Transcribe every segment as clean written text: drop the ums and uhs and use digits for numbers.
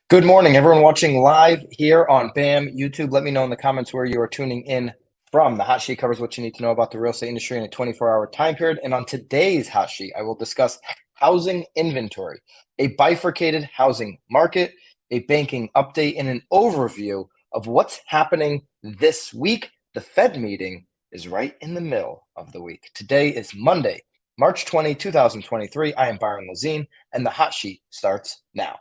Good morning, everyone watching live here on BAM YouTube. Let me know in the comments where you are tuning in from. The Hot Sheet covers what you need to know about the real estate industry in a 24-hour time period. And on today's Hot Sheet, I will discuss housing inventory, a bifurcated housing market, a banking update, and an overview of what's happening this week. The Fed meeting is right in the middle of the week. Today is Monday, March 20, 2023. I am Byron Lazine, and the Hot Sheet starts now.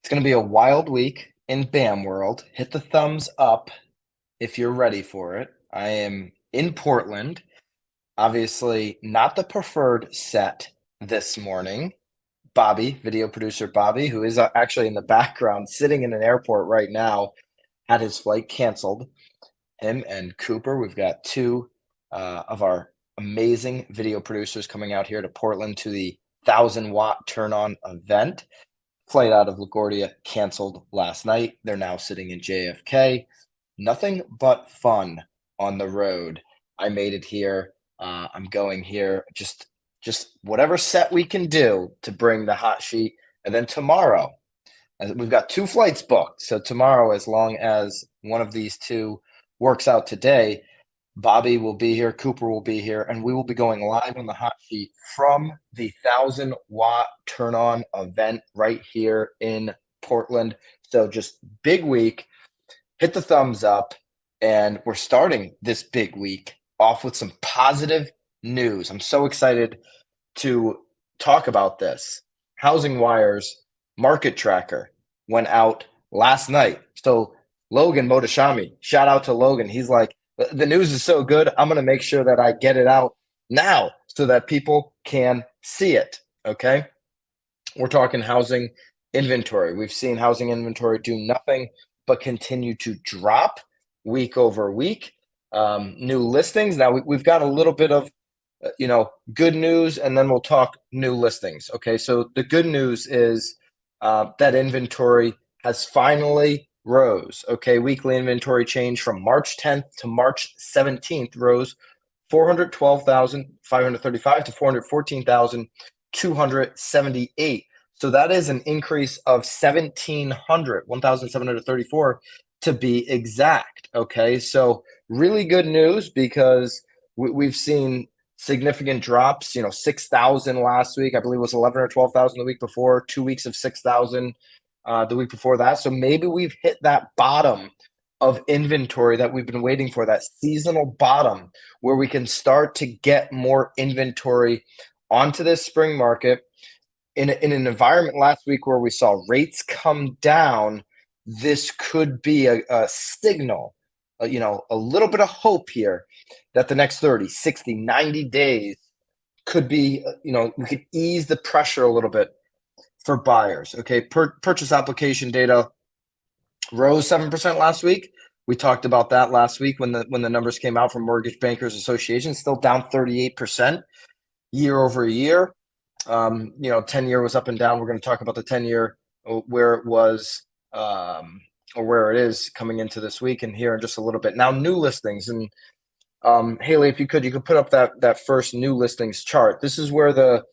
It's going to be a wild week in BAM world. Hit the thumbs up if you're ready for it. I am in Portland. Obviously, not the preferred set this morning. Bobby, video producer Bobby, who is actually in the background sitting in an airport right now, had his flight canceled. Him and Cooper, we've got two of our amazing video producers coming out here to Portland to the 1,000-watt turn-on event. Flight out of LaGuardia canceled last night. They're now sitting in JFK. Nothing but fun on the road. I made it here. I'm going here. Just whatever set we can do to bring the Hot Sheet. And then tomorrow, we've got 2 flights booked. So tomorrow, as long as one of these two works out today, Bobby will be here, Cooper will be here, and we will be going live on the Hot Sheet from the 1,000-watt turn-on event right here in Portland. So just big week. Hit the thumbs up, and we're starting this big week off with some positive news. I'm so excited to talk about this. Housing Wire's market tracker went out last night. So Logan Motoshami, shout out to Logan. He's like, the news is so good, I'm going to make sure that I get it out now so that people can see it, okay? We're talking housing inventory. We've seen housing inventory do nothing but continue to drop week over week. New listings. Now, we've got a little bit of, good news, and then we'll talk new listings, okay? So the good news is that inventory has finally rose. Okay, weekly inventory change from March 10th to March 17th rose 412,535 to 414,278. So that is an increase of 1,734 to be exact. Okay, so really good news because we've seen significant drops. 6,000 last week. I believe it was 11 or 12,000 the week before. 2 weeks of 6,000. The week before that. So maybe we've hit that bottom of inventory that we've been waiting for, that seasonal bottom where we can start to get more inventory onto this spring market in an environment last week where we saw rates come down. This could be a signal, a little bit of hope here that the next 30, 60, 90 days could be, we could ease the pressure a little bit for buyers. Okay, purchase application data rose 7% last week. We talked about that last week when the numbers came out from Mortgage Bankers Association. Still down 38% year over year. 10-year was up and down. We're going to talk about the 10-year where it was or where it is coming into this week and here in just a little bit. Now, new listings, and Haley, if you could put up that first new listings chart. This is where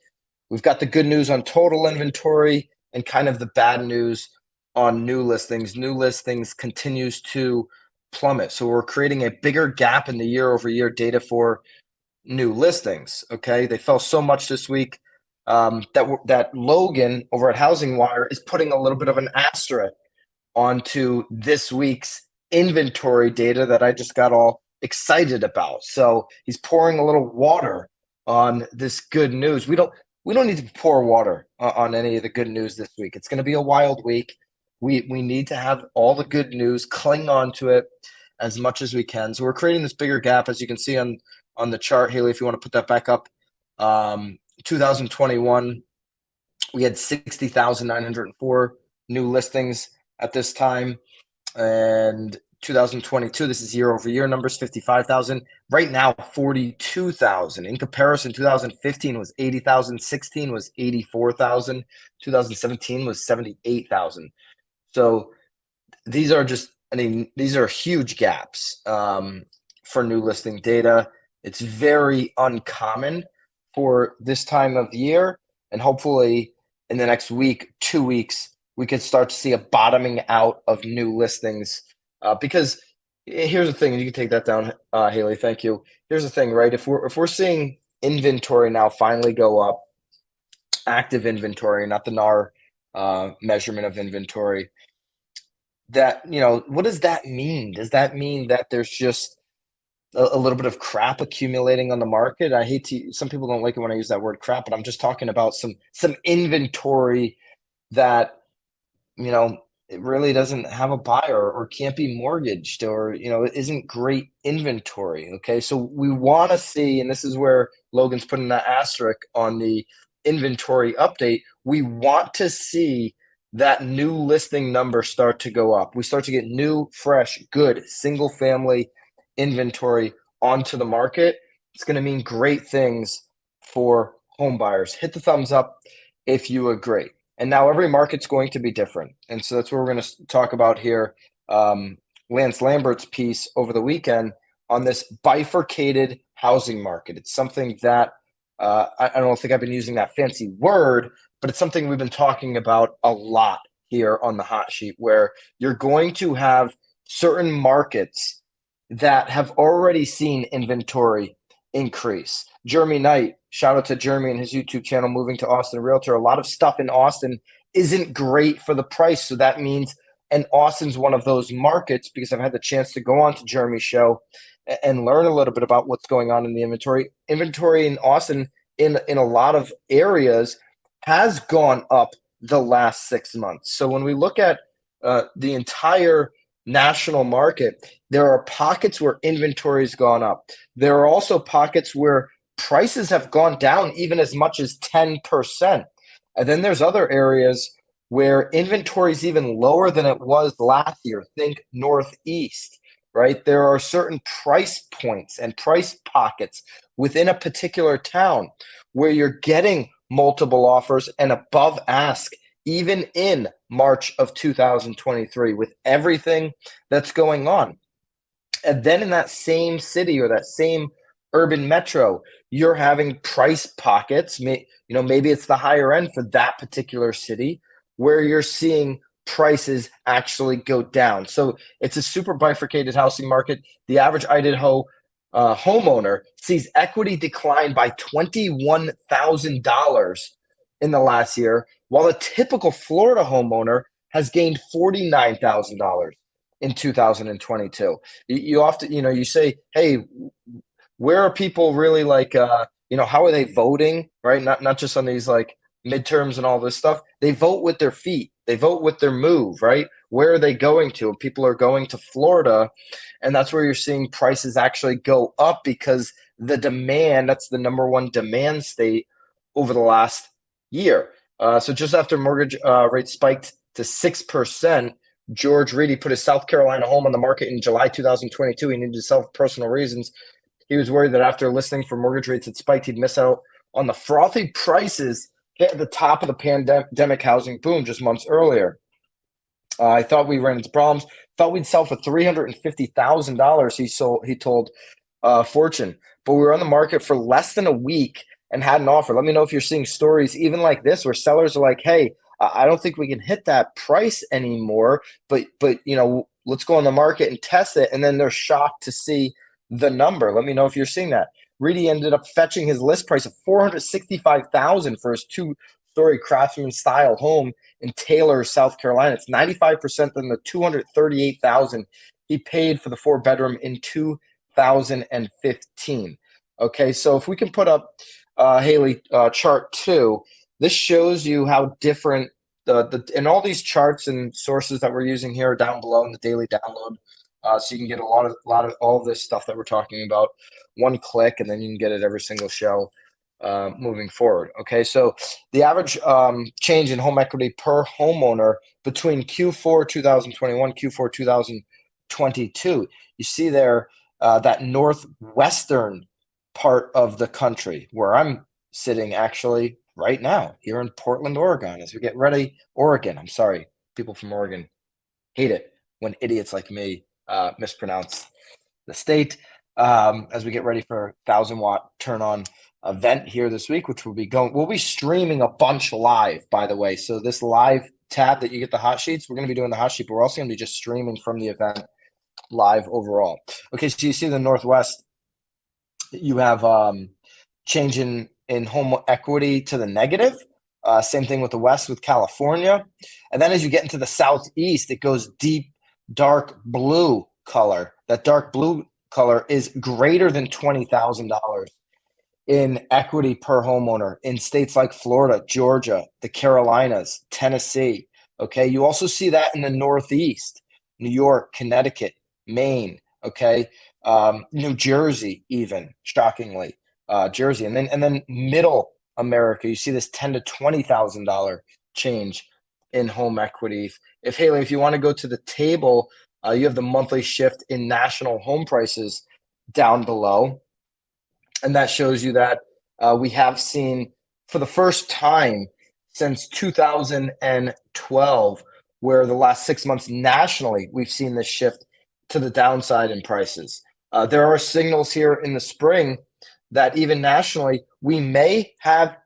we've got the good news on total inventory and kind of the bad news on new listings. New listings continues to plummet. So we're creating a bigger gap in the year over year data for new listings. Okay. They fell so much this week that Logan over at Housing Wire is putting a little bit of an asterisk onto this week's inventory data that I just got all excited about. So he's pouring a little water on this good news. We don't need to pour water on any of the good news this week. It's going to be a wild week. We need to have all the good news, cling on to it as much as we can. So we're creating this bigger gap, as you can see on the chart. Haley, if you want to put that back up. 2021, we had 60,904 new listings at this time. And 2022, this is year over year numbers, 55,000. Right now, 42,000. In comparison, 2015 was 80,000, 16 was 84,000, 2017 was 78,000. So these are just, I mean, these are huge gaps for new listing data. It's very uncommon for this time of year. And hopefully, in the next week, 2 weeks, we could start to see a bottoming out of new listings. Because here's the thing, and you can take that down, Haley. Thank you. Here's the thing, right? If we're seeing inventory now finally go up, active inventory, not the NAR measurement of inventory, that, what does that mean? Does that mean that there's just a little bit of crap accumulating on the market? I hate to, some people don't like it when I use that word crap, but I'm just talking about some inventory that, you know, it really doesn't have a buyer or can't be mortgaged, or, it isn't great inventory. Okay. So we want to see, and this is where Logan's putting that asterisk on the inventory update. We want to see that new listing number start to go up. We start to get new, fresh, good single family inventory onto the market. It's going to mean great things for home buyers. Hit the thumbs up if you agree. And now every market's going to be different. And so that's what we're going to talk about here. Lance Lambert's piece over the weekend on this bifurcated housing market. It's something that I don't think I've been using that fancy word, but it's something we've been talking about a lot here on the hot sheet, where you're going to have certain markets that have already seen inventory increase. Jeremy Knight, shout out to Jeremy and his YouTube channel, Moving to Austin Realtor. A lot of stuff in Austin isn't great for the price. So that means, and Austin's one of those markets, because I've had the chance to go on to Jeremy's show and learn a little bit about what's going on in the inventory. Inventory in Austin in a lot of areas has gone up the last 6 months. So when we look at the entire national market, there are pockets where inventory has gone up. There are also pockets where prices have gone down even as much as 10%. And then there's other areas where inventory is even lower than it was last year. Think Northeast, right? There are certain price points and price pockets within a particular town where you're getting multiple offers and above ask, even in March of 2023, with everything that's going on. And then in that same city or that same urban metro, you're having price pockets. Maybe it's the higher end for that particular city where you're seeing prices actually go down. So it's a super bifurcated housing market. The average Idaho homeowner sees equity decline by $21,000 in the last year, while a typical Florida homeowner has gained $49,000 in 2022. You often, you say, hey, where are people really like, how are they voting, right? Not just on these like midterms and all this stuff. They vote with their feet. They vote with their move, right? Where are they going to? And people are going to Florida, and that's where you're seeing prices actually go up, because the demand, that's the number one demand state over the last year. So just after mortgage rates spiked to 6%, George Reedy put his South Carolina home on the market in July 2022. He needed to sell for personal reasons. He was worried that after listening for mortgage rates had spiked, he'd miss out on the frothy prices hit at the top of the pandemic housing boom just months earlier. I thought we ran into problems. Thought we'd sell for $350,000. He told Fortune, but we were on the market for less than a week and had an offer. Let me know if you're seeing stories even like this, where sellers are like, "Hey, I don't think we can hit that price anymore, but let's go on the market and test it." And then they're shocked to see the number. Let me know if you're seeing that. Reedy ended up fetching his list price of $465,000 for his two-story craftsman style home in Taylor, South Carolina. It's 95% than the $238,000 he paid for the 4-bedroom in 2015. Okay, so if we can put up Haley, chart 2, this shows you how different and all these charts and sources that we're using here are down below in the daily download. So you can get a lot of all of this stuff that we're talking about one click, and then you can get it every single show moving forward. Okay, so the average change in home equity per homeowner between Q4 2021, Q4 2022. You see there that northwestern part of the country, where I'm sitting actually right now here in Portland, Oregon, as we get ready. Oregon, I'm sorry, people from Oregon hate it when idiots like me mispronounce the state. As we get ready for 1,000-watt turn-on event here this week, which we'll be streaming a bunch live, by the way. So this live tab that you get the hot sheets, we're going to be doing the hot sheet, but we're also going to be just streaming from the event live overall. Okay, so you see the Northwest, you have change in home equity to the negative. Same thing with the West with California. And then as you get into the Southeast, it goes deep, dark blue color. That dark blue color is greater than $20,000 in equity per homeowner in states like Florida, Georgia, the Carolinas, Tennessee. Okay. You also see that in the Northeast, New York, Connecticut, Maine. Okay. New Jersey, even shockingly, Jersey, and then middle America, you see this $10,000 to $20,000 change in home equity. If Haley, if you want to go to the table, you have the monthly shift in national home prices down below. And that shows you that we have seen for the first time since 2012, where the last 6 months nationally, we've seen this shift to the downside in prices. There are signals here in the spring that even nationally, we may have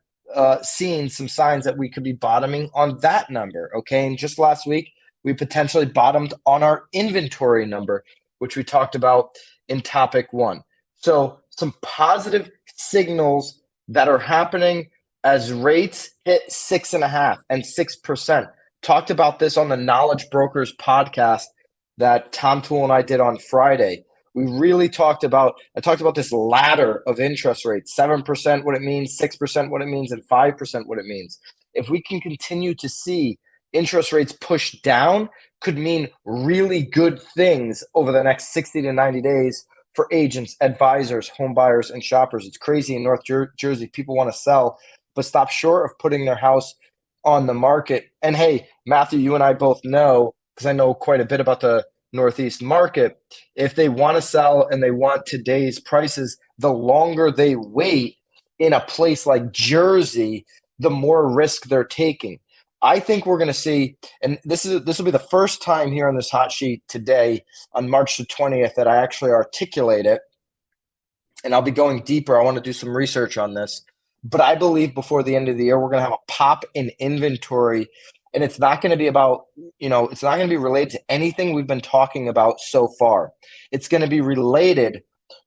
seen some signs that we could be bottoming on that number. Okay. And just last week, we potentially bottomed on our inventory number, which we talked about in topic 1. So some positive signals that are happening as rates hit 6.5% and 6%. Talked about this on the Knowledge Brokers podcast that Tom Toole and I did on Friday. We really talked about this ladder of interest rates, 7% what it means, 6% what it means, and 5% what it means. If we can continue to see interest rates push down, could mean really good things over the next 60 to 90 days for agents, advisors, home buyers, and shoppers. It's crazy in North Jersey. People want to sell, but stop short of putting their house on the market. And hey, Matthew, you and I both know, because I know quite a bit about the Northeast market, if they want to sell and they want today's prices, the longer they wait in a place like Jersey, the more risk they're taking. I think we're going to see, and this will be the first time here on this hot sheet today on March the 20th that I actually articulate it, and I'll be going deeper. I want to do some research on this, but I believe before the end of the year, we're going to have a pop in inventory, and it's not going to be about, it's not going to be related to anything we've been talking about so far. It's going to be related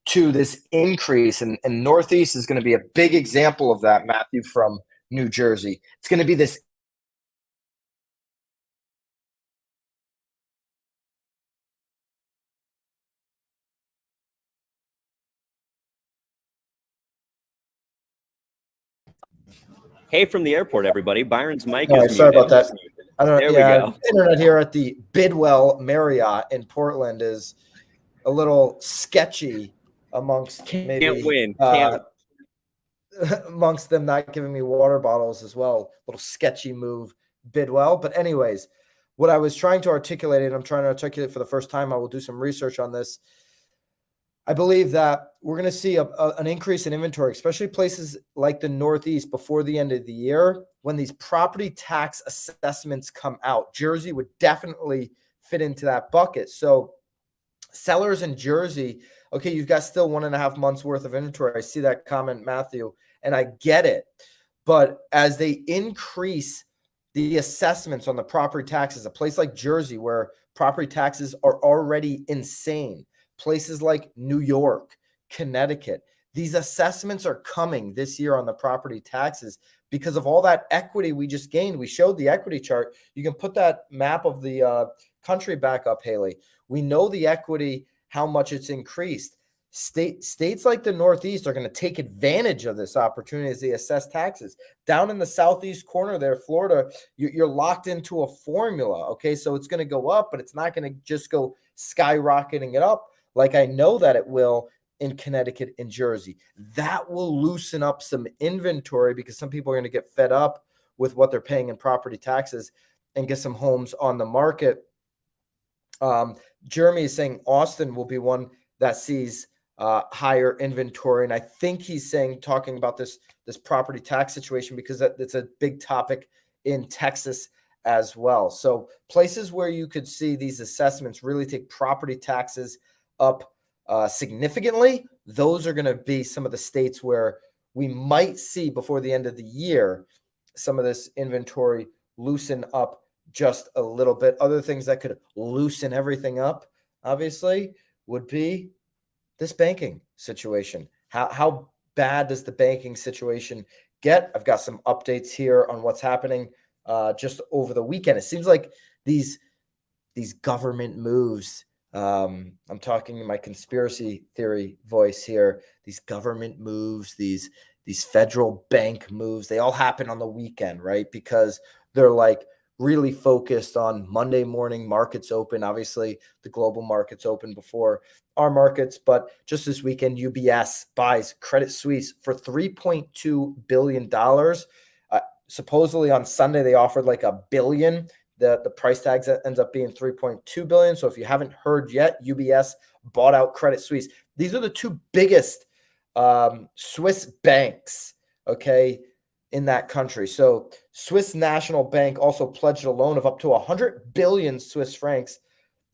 to this increase, and Northeast is going to be a big example of that, Matthew, from New Jersey. It's going to be this Hey, from the airport, everybody. Byron's mic All is right, sorry about that. There we go. Internet here at the Bidwell Marriott in Portland is a little sketchy amongst amongst them not giving me water bottles as well. A little sketchy move, Bidwell. But anyways, what I was trying to articulate, and I'm trying to articulate for the first time, I will do some research on this. I believe that we're going to see an increase in inventory, especially places like the Northeast before the end of the year when these property tax assessments come out. Jersey would definitely fit into that bucket. So sellers in Jersey, okay, you've got still 1.5 months worth of inventory. I see that comment, Matthew, and I get it. But as they increase the assessments on the property taxes, a place like Jersey where property taxes are already insane, places like New York, Connecticut, these assessments are coming this year on the property taxes because of all that equity we just gained. We showed the equity chart. You can put that map of the country back up, Haley. We know the equity, how much it's increased. States like the Northeast are going to take advantage of this opportunity as they assess taxes. Down in the Southeast corner there, Florida, you're locked into a formula. Okay, so it's going to go up, but it's not going to just go skyrocketing it up like I know that it will in Connecticut and Jersey. That will loosen up some inventory because some people are going to get fed up with what they're paying in property taxes and get some homes on the market. Jeremy is saying Austin will be one that sees higher inventory. And I think he's talking about this property tax situation because it's a big topic in Texas as well. So places where you could see these assessments really take property taxes up significantly, those are going to be some of the states where we might see before the end of the year some of this inventory loosen up just a little bit. Other things that could loosen everything up, obviously, would be this banking situation. How bad does the banking situation get? I've got some updates here on what's happening just over the weekend. It seems like these government moves. I'm talking in my conspiracy theory voice here. These government moves, these federal bank moves, they all happen on the weekend, right? Because they're like really focused on Monday morning markets open. Obviously, the global markets open before our markets, but just this weekend, UBS buys Credit Suisse for $3.2 billion. Supposedly on Sunday, they offered like $1 billion. The price tag ends up being $3.2 billion. So if you haven't heard yet, UBS bought out Credit Suisse. These are the two biggest Swiss banks, okay, in that country. So Swiss National Bank also pledged a loan of up to 100 billion Swiss francs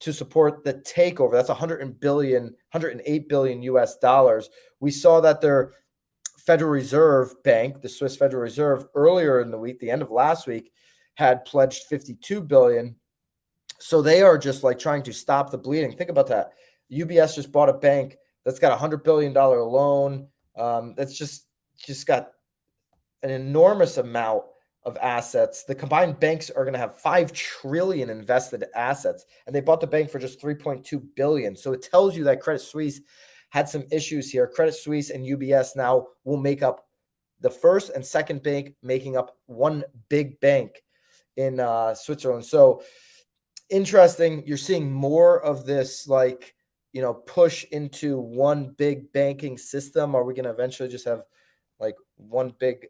to support the takeover. That's 108 billion US dollars. We saw that their Federal Reserve Bank, the Swiss Federal Reserve, earlier in the week, the end of last week, had pledged 52 billion. So they are just like trying to stop the bleeding. Think about that. UBS just bought a bank that's got $100 billion loan. That's just got an enormous amount of assets. The combined banks are going to have 5 trillion invested assets, and they bought the bank for just 3.2 billion. So it tells you that Credit Suisse had some issues here. Credit Suisse and UBS now will make up the first and second bank, making up one big bank in Switzerland. So interesting. You're seeing more of this, like, push into one big banking system. Are we going to eventually just have like one big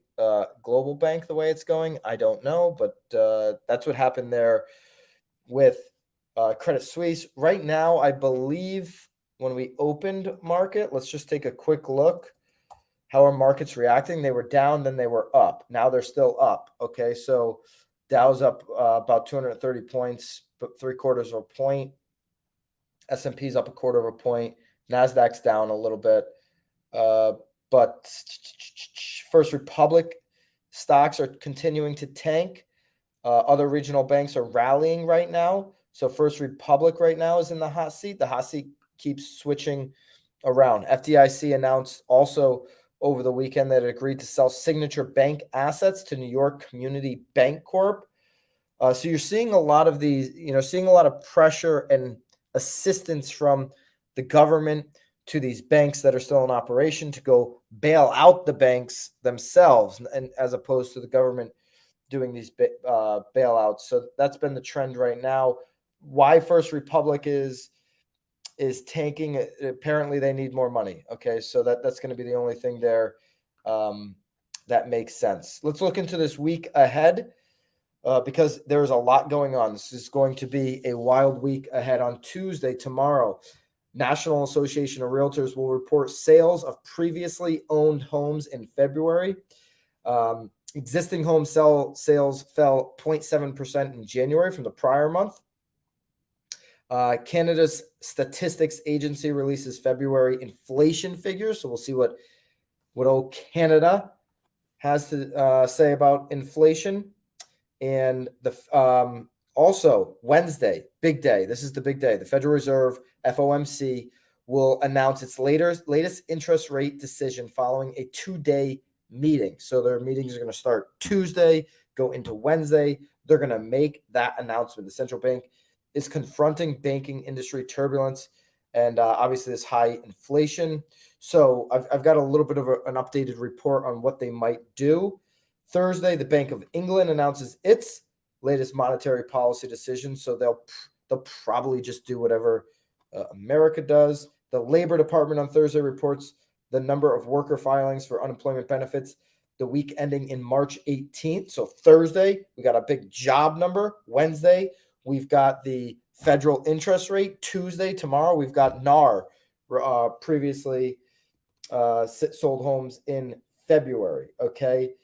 global bank the way it's going? I don't know, but that's what happened there with Credit Suisse. Right now, I believe when we opened market, let's just take a quick look. How are markets reacting? They were down, then they were up. Now they're still up. Okay, so Dow's up about 230 points, but 3/4 of a point. S&P's up 1/4 of a point. Nasdaq's down a little bit. But First Republic stocks are continuing to tank. Other regional banks are rallying right now. So First Republic right now is in the hot seat. The hot seat keeps switching around. FDIC announced also over the weekend that it agreed to sell Signature Bank assets to New York Community Bank Corp. So you're seeing a lot of these, seeing a lot of pressure and assistance from the government to these banks that are still in operation to go bail out the banks themselves, and as opposed to the government doing these bailouts. So that's been the trend right now. Why First Republic is tanking? Apparently they need more money. Okay, so that's going to be the only thing there that makes sense. Let's look into this week ahead because there's a lot going on. This is going to be a wild week ahead. On Tuesday, tomorrow, National Association of Realtors will report sales of previously owned homes in February. Existing home sales fell 0.7% in January from the prior month. Canada's Statistics Agency releases February inflation figures, so we'll see what old Canada has to say about inflation. And also Wednesday, big day. This is the big day. The Federal Reserve, FOMC, will announce its latest interest rate decision following a 2-day meeting. So their meetings are going to start Tuesday, go into Wednesday. They're going to make that announcement. The central bank is confronting banking industry turbulence and obviously this high inflation. So I've got a little bit of an updated report on what they might do. Thursday, the Bank of England announces its latest monetary policy decision. So they'll probably just do whatever America does. The Labor Department on Thursday reports the number of worker filings for unemployment benefits the week ending in March 18th. So Thursday, we got a big job number. Wednesday, we've got the federal interest rate. Tuesday, tomorrow, we've got NAR, previously sold homes in February. Okay.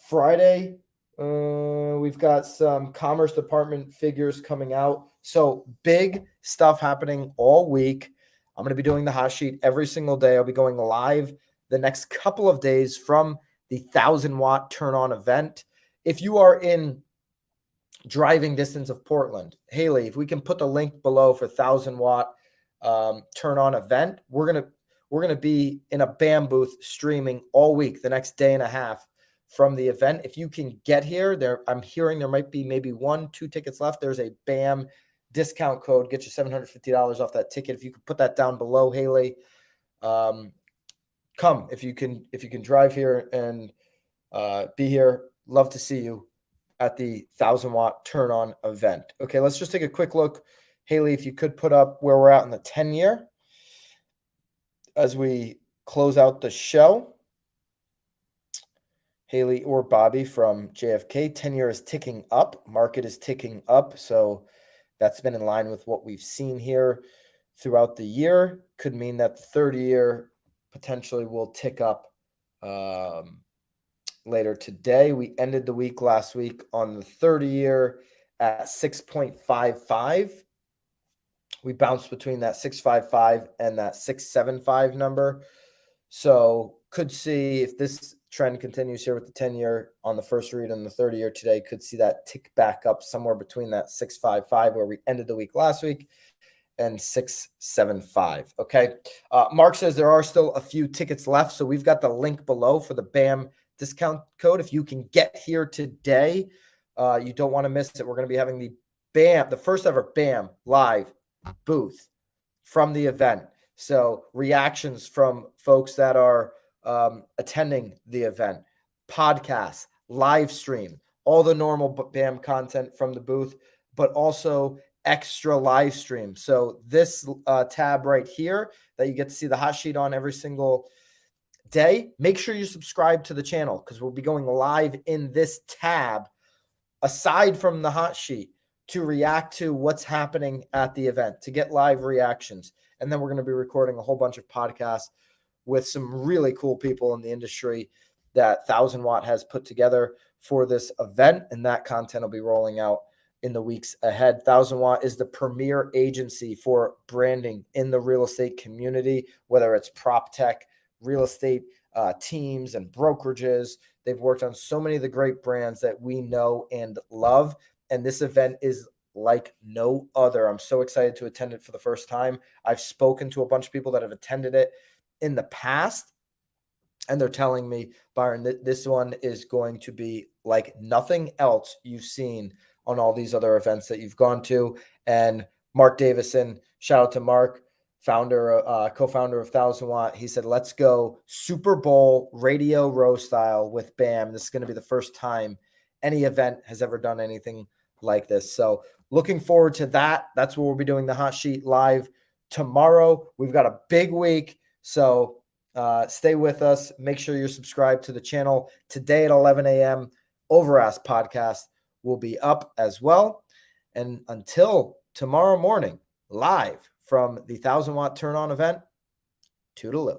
Friday, We've got some Commerce Department figures coming out. So big stuff happening all week. I'm going to be doing the hot sheet every single day. I'll be going live the next couple of days from the 1,000-watt turn-on event. If you are in driving distance of Portland, Haley, if we can put the link below for 1,000-watt turn-on event, we're gonna be in a BAM booth streaming all week, the next day and a half from the event. If you can get here, I'm hearing there might be maybe 1-2 tickets left. There's a BAM discount code, get you $750 off that ticket. If you could put that down below, Haley, come if you can drive here and be here. Love to see you at the 1,000-watt turn-on event. Okay, let's just take a quick look. Haley, if you could put up where we're at in the 10-year as we close out the show. Haley or Bobby from JFK, 10-year is ticking up. Market is ticking up. So that's been in line with what we've seen here throughout the year. Could mean that the 30-year potentially will tick up later today. We ended the week last week on the 30-year at 6.55. We bounced between that 6.55 and that 6.75 number. So could see if this trend continues here with the 10-year on the first read and the 30-year today, could see that tick back up somewhere between that 6.55 where we ended the week last week and 6.75. Okay. Mark says there are still a few tickets left. So we've got the link below for the BAM discount code. If you can get here today, you don't want to miss it. We're going to be having the first ever BAM live booth from the event. So reactions from folks that are attending the event, podcasts, live stream, all the normal BAM content from the booth, but also extra live stream. So this tab right here that you get to see the hot sheet on every single day, make sure you subscribe to the channel because we'll be going live in this tab aside from the hot sheet to react to what's happening at the event, to get live reactions. And then we're going to be recording a whole bunch of podcasts with some really cool people in the industry that 1,000-watt has put together for this event. And that content will be rolling out in the weeks ahead. 1,000-watt is the premier agency for branding in the real estate community, whether it's prop tech, real estate teams and brokerages. They've worked on so many of the great brands that we know and love. And this event is like no other. I'm so excited to attend it for the first time. I've spoken to a bunch of people that have attended it in the past, and they're telling me, Byron, this one is going to be like nothing else you've seen on all these other events that you've gone to. And Mark Davison, shout out to Mark, co-founder of 1,000-watt. He said, let's go Super Bowl radio row style with BAM. This is going to be the first time any event has ever done anything like this. So looking forward to that. That's where we'll be doing the hot sheet live tomorrow. We've got a big week. So stay with us. Make sure you're subscribed to the channel. Today at 11 a.m., Overask podcast will be up as well. And until tomorrow morning, live from the 1,000-watt turn-on event, toodaloo.